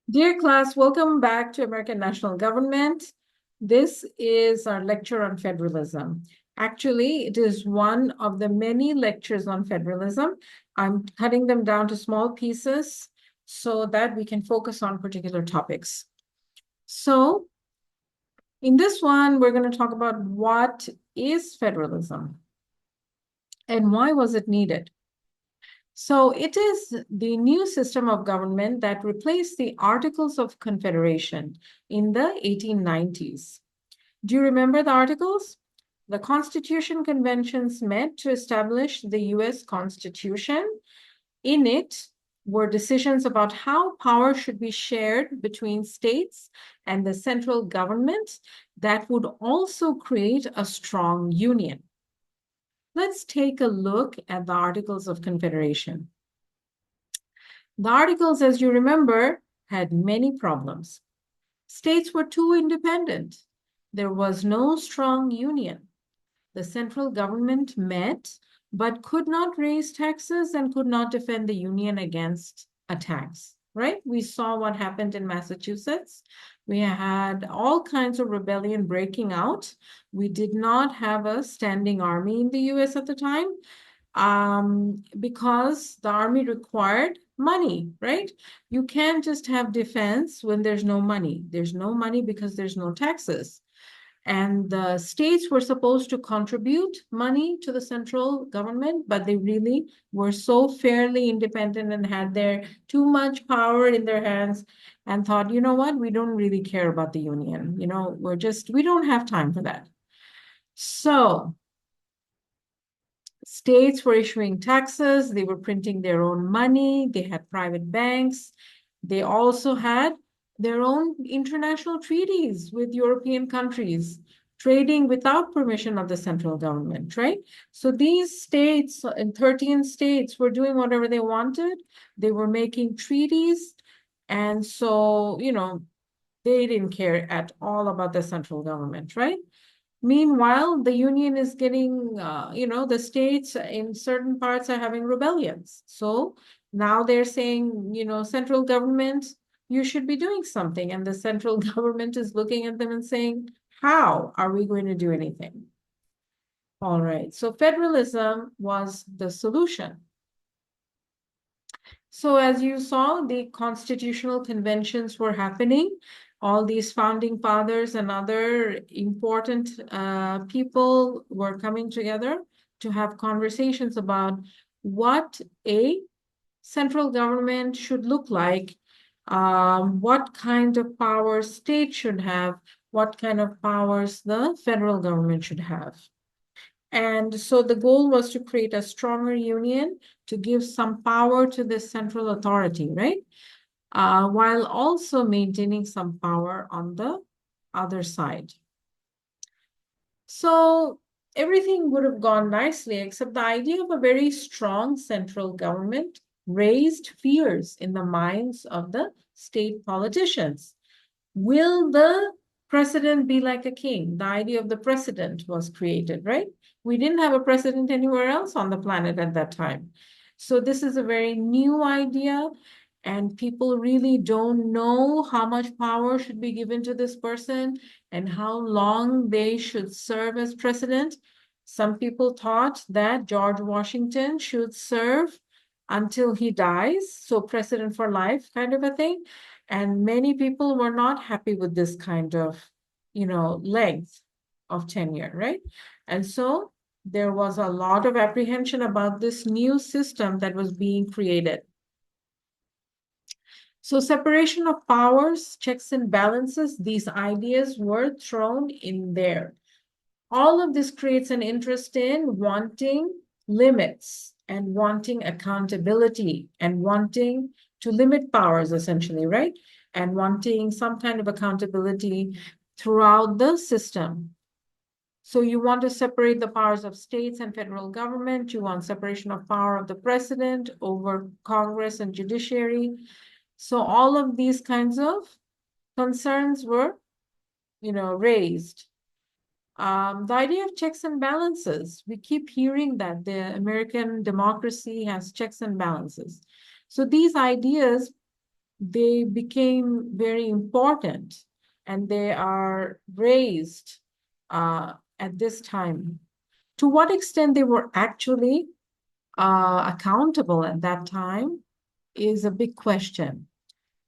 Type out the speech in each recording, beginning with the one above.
Dear class, welcome back to American National Government. This is our lecture on federalism. Actually, it is one of the many lectures on federalism. I'm cutting them down to small pieces so that we can focus on particular topics. So, in this one, we're going to talk about what is federalism and why was it needed. So it is the new system of government that replaced the Articles of Confederation in the 1890s. Do you remember the articles? The Constitution Conventions met to establish the US Constitution. In it were decisions about how power should be shared between states and the central government that would also create a strong union. Let's take a look at the Articles of Confederation. The Articles, as you remember, had many problems. States were too independent. There was no strong union. The central government met, but could not raise taxes and could not defend the union against attacks, right? We saw what happened in Massachusetts. We had all kinds of rebellion breaking out. We did not have a standing army in the US at the time because the army required money, right? You can't just have defense when there's no money. There's no money because there's no taxes. And the states were supposed to contribute money to the central government, but they really were so fairly independent and had their too much power in their hands and thought, you know what, we don't really care about the union. We don't have time for that. So states were issuing taxes, they were printing their own money, they had private banks, they also had their own international treaties with European countries, trading without permission of the central government, right? So these states, in 13 states, were doing whatever they wanted. They were making treaties. And so, they didn't care at all about the central government, right? Meanwhile, the union is getting, the states in certain parts are having rebellions. So now they're saying, central government, you should be doing something. And the central government is looking at them and saying, how are we going to do anything? All right. So federalism was the solution. So as you saw, the constitutional conventions were happening. All these founding fathers and other important people were coming together to have conversations about what a central government should look like, what kind of powers states should have, what kind of powers the federal government should have. And so the goal was to create a stronger union to give some power to this central authority, right? While also maintaining some power on the other side. So everything would have gone nicely, except the idea of a very strong central government raised fears in the minds of the state politicians. Will the president be like a king? The idea of the president was created, right? We didn't have a president anywhere else on the planet at that time. So this is a very new idea, and people really don't know how much power should be given to this person and how long they should serve as president. Some people thought that George Washington should serve until he dies, so president for life kind of a thing. And many people were not happy with this kind of, length of tenure, right? And so there was a lot of apprehension about this new system that was being created. So separation of powers, checks and balances, these ideas were thrown in there. All of this creates an interest in wanting limits and wanting accountability and wanting to limit powers, essentially, right? And wanting some kind of accountability throughout the system. So you want to separate the powers of states and federal government. You want separation of power of the president over Congress and judiciary. So all of these kinds of concerns were, raised. The idea of checks and balances, we keep hearing that the American democracy has checks and balances. So these ideas they became very important, and they are raised at this time. To what extent they were actually accountable at that time is a big question.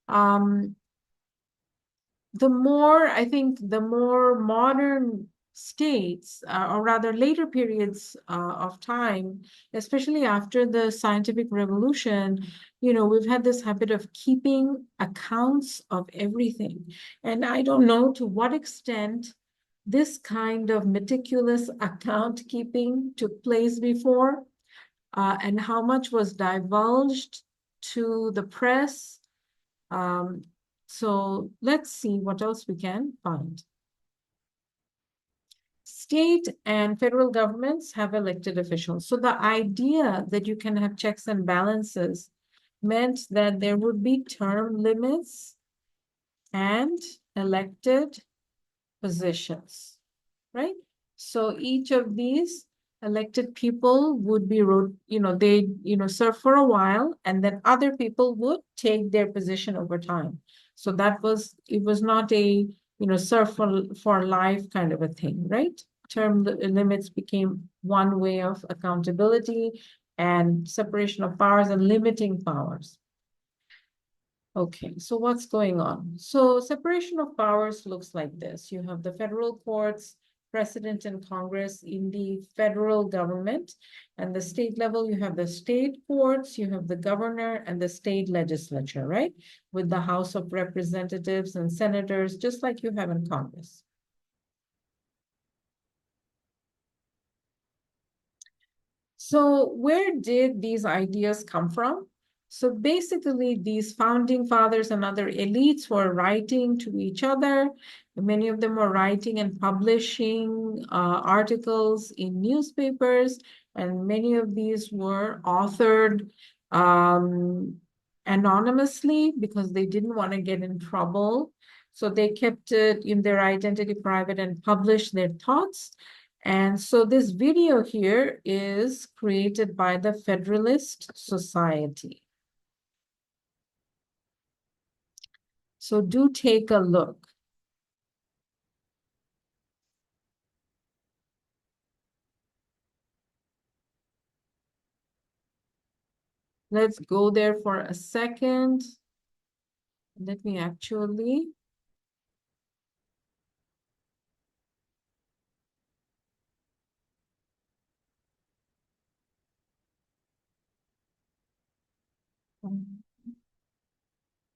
Um, I think, the more modern states, or rather later periods of time, especially after the scientific revolution, we've had this habit of keeping accounts of everything. And I don't know to what extent this kind of meticulous account keeping took place before, and how much was divulged to the press. Um, so let's see what else we can find. State and federal governments have elected officials. So the idea that you can have checks and balances meant that there would be term limits and elected positions, right? So each of these elected people would be, they, serve for a while, and then other people would take their position over time. So it was not a, serve for life kind of a thing, right? Term limits became one way of accountability and separation of powers and limiting powers. Okay, so what's going on? So separation of powers looks like this. You have the federal courts, president and Congress in the federal government, and the state level, you have the state courts, you have the governor and the state legislature, right? With the House of Representatives and senators, just like you have in Congress. So where did these ideas come from? So basically, these founding fathers and other elites were writing to each other. Many of them were writing and publishing articles in newspapers, and many of these were authored anonymously because they didn't want to get in trouble. So they kept it in their identity private and published their thoughts. And so this video here is created by the Federalist Society. So do take a look. Let's go there for a second. Let me actually.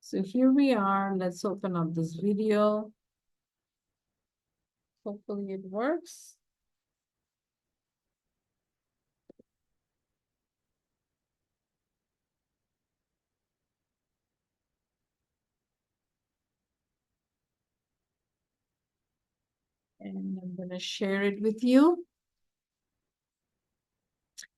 So here we are. Let's open up this video. Hopefully it works. And I'm going to share it with you.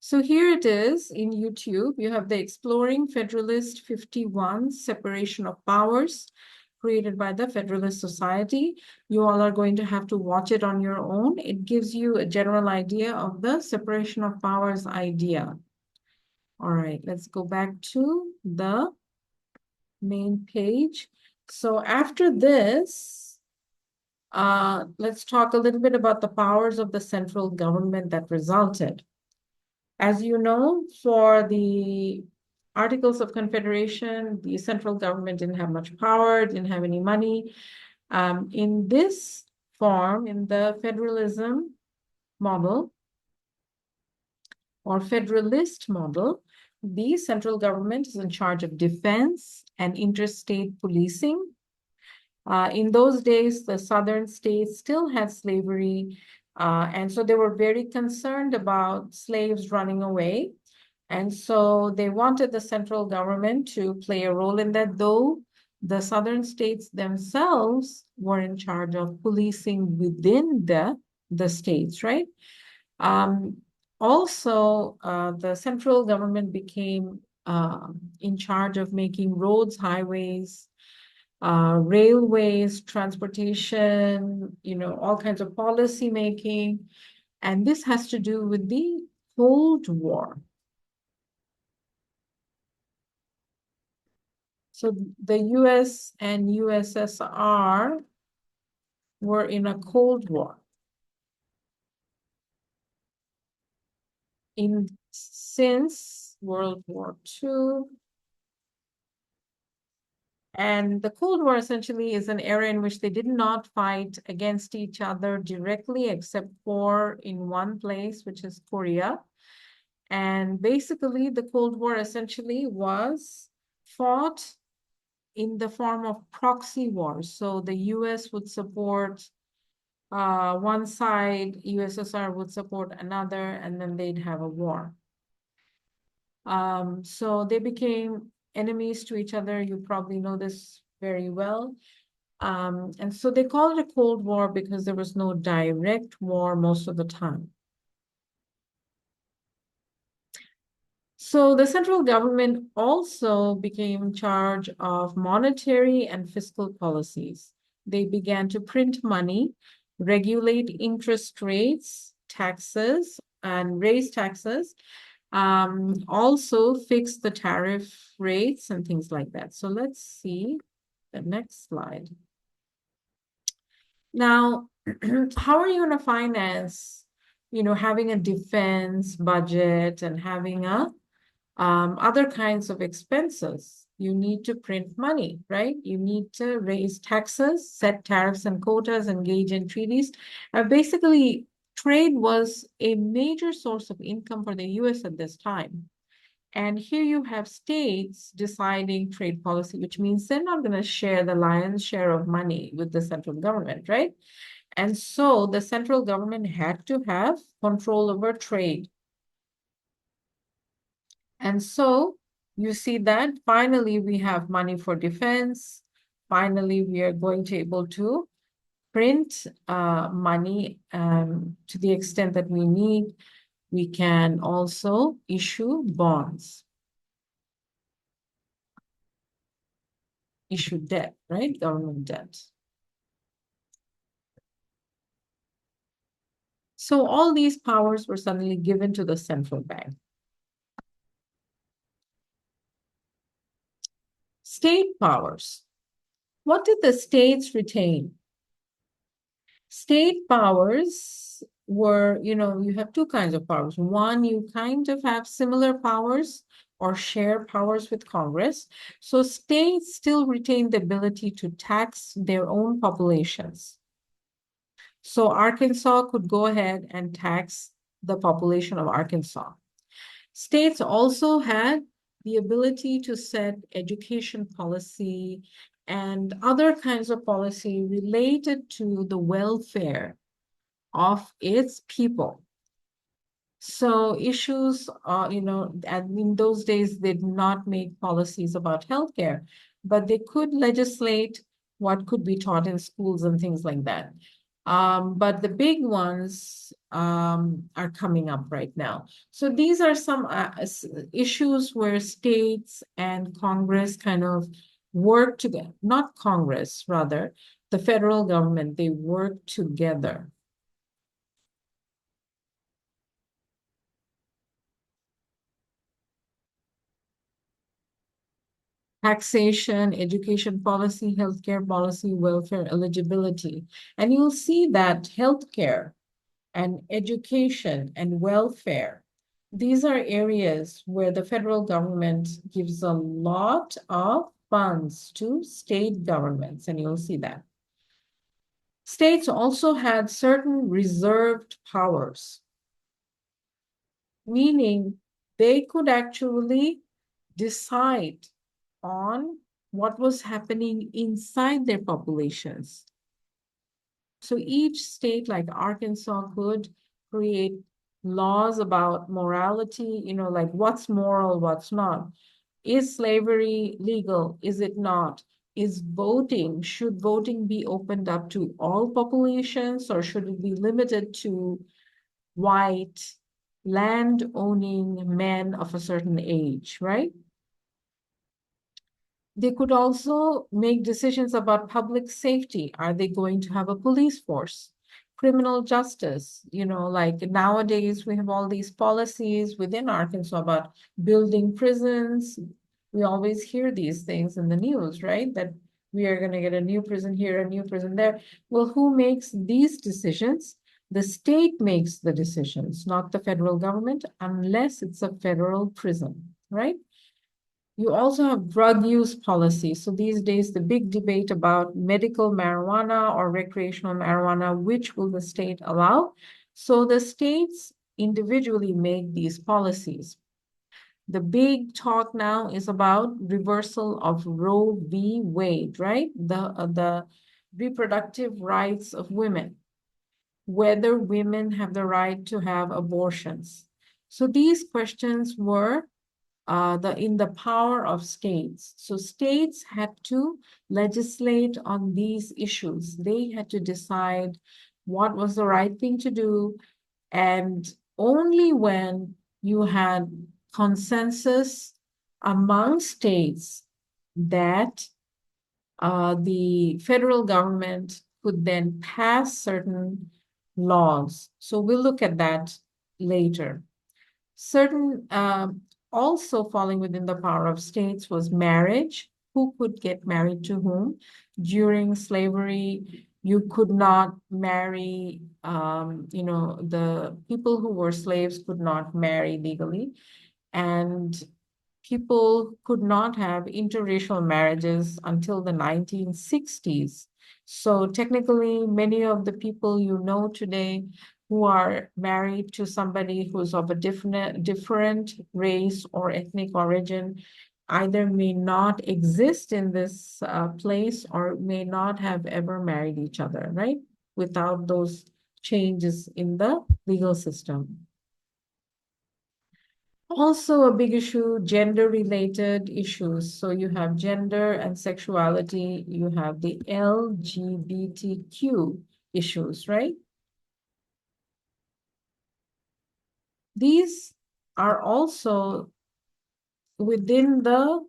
So here it is in YouTube. You have the Exploring Federalist 51, Separation of Powers, created by the Federalist Society. You all are going to have to watch it on your own. It gives you a general idea of the separation of powers idea. All right, let's go back to the main page. So after this, let's talk a little bit about the powers of the central government that resulted. As you know, for the Articles of Confederation, the central government didn't have much power, didn't have any money. In this form, in the federalism model or federalist model, the central government is in charge of defense and interstate policing. In those days, the southern states still had slavery, and so they were very concerned about slaves running away. And so they wanted the central government to play a role in that, though the southern states themselves were in charge of policing within the states, right? Also, the central government became in charge of making roads, highways, railways, transportation, all kinds of policy making. And this has to do with the Cold War. So the US and USSR were in a Cold War. Since World War II. And the Cold War essentially is an era in which they did not fight against each other directly, except for in one place, which is Korea. And basically, the Cold War essentially was fought in the form of proxy wars. So the US would support one side, USSR would support another, and then they'd have a war. So they became enemies to each other. You probably know this very well. And so they call it a Cold War because there was no direct war most of the time. So the central government also became in charge of monetary and fiscal policies. They began to print money, regulate interest rates, taxes, and raise taxes, also fix the tariff rates and things like that. So let's see the next slide. Now, how are you going to finance, having a defense budget and having other kinds of expenses? You need to print money, right? You need to raise taxes, set tariffs and quotas, engage in treaties. Basically, trade was a major source of income for the US at this time. And here you have states deciding trade policy, which means they're not going to share the lion's share of money with the central government, right? And so the central government had to have control over trade. And so you see that finally we have money for defense. Finally, we are going to be able to print money to the extent that we need. We can also issue bonds. Issue debt, right? Government debt. So all these powers were suddenly given to the central bank. State powers. What did the states retain? State powers were, you have two kinds of powers. One, you kind of have similar powers or share powers with Congress. So states still retain the ability to tax their own populations. So Arkansas could go ahead and tax the population of Arkansas. States also had the ability to set education policy and other kinds of policy related to the welfare of its people. So issues, and in those days, they did not make policies about healthcare, but they could legislate what could be taught in schools and things like that. But the big ones are coming up right now. So these are some issues where states and Congress kind of work together, not Congress, rather, the federal government, they work together. Taxation, education policy, healthcare policy, welfare eligibility. And you'll see that healthcare and education and welfare, these are areas where the federal government gives a lot of funds to state governments, and you'll see that. States also had certain reserved powers, meaning they could actually decide on what was happening inside their populations. So each state, like Arkansas, could create laws about morality, like what's moral, what's not. Is slavery legal? Is it not? Should voting be opened up to all populations, or should it be limited to white land-owning men of a certain age, right? They could also make decisions about public safety. Are they going to have a police force? Criminal justice, like nowadays we have all these policies within Arkansas about building prisons, We always hear these things in the news, right? That we are going to get a new prison here, a new prison there. Well, who makes these decisions? The state makes the decisions, not the federal government, unless it's a federal prison, right? You also have drug use policy. So these days, the big debate about medical marijuana or recreational marijuana, which will the state allow? So the states individually make these policies. The big talk now is about reversal of Roe v. Wade, right? The reproductive rights of women, whether women have the right to have abortions. So these questions were in the power of states. So states had to legislate on these issues. They had to decide what was the right thing to do. And only when you had consensus among states that the federal government could then pass certain laws. So we'll look at that later. Certain also falling within the power of states was marriage. Who could get married to whom? During slavery, you could not marry, the people who were slaves could not marry legally. And people could not have interracial marriages until the 1960s. So technically, many of the people you know today who are married to somebody who's of a different race or ethnic origin either may not exist in this place or may not have ever married each other, right? Without those changes in the legal system. Also a big issue, gender-related issues. So you have gender and sexuality, you have the LGBTQ issues, right? These are also within the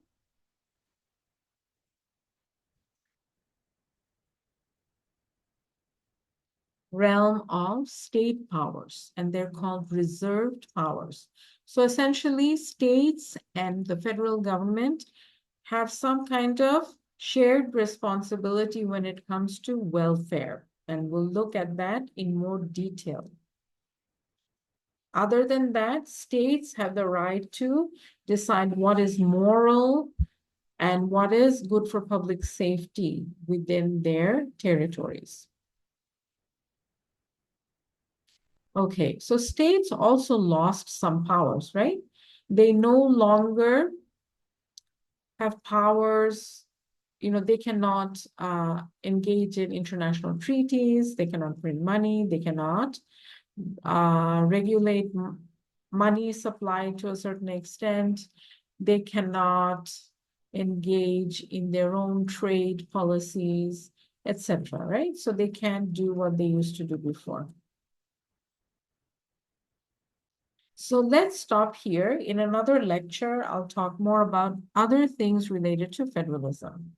realm of state powers, and they're called reserved powers. So essentially, states and the federal government have some kind of shared responsibility when it comes to welfare, and we'll look at that in more detail. Other than that, states have the right to decide what is moral and what is good for public safety within their territories. Okay, so states also lost some powers, right? They no longer have powers, they cannot engage in international treaties, they cannot print money, they cannot regulate money supply to a certain extent, they cannot engage in their own trade policies, etc., right? So they can't do what they used to do before. So let's stop here. In another lecture, I'll talk more about other things related to federalism.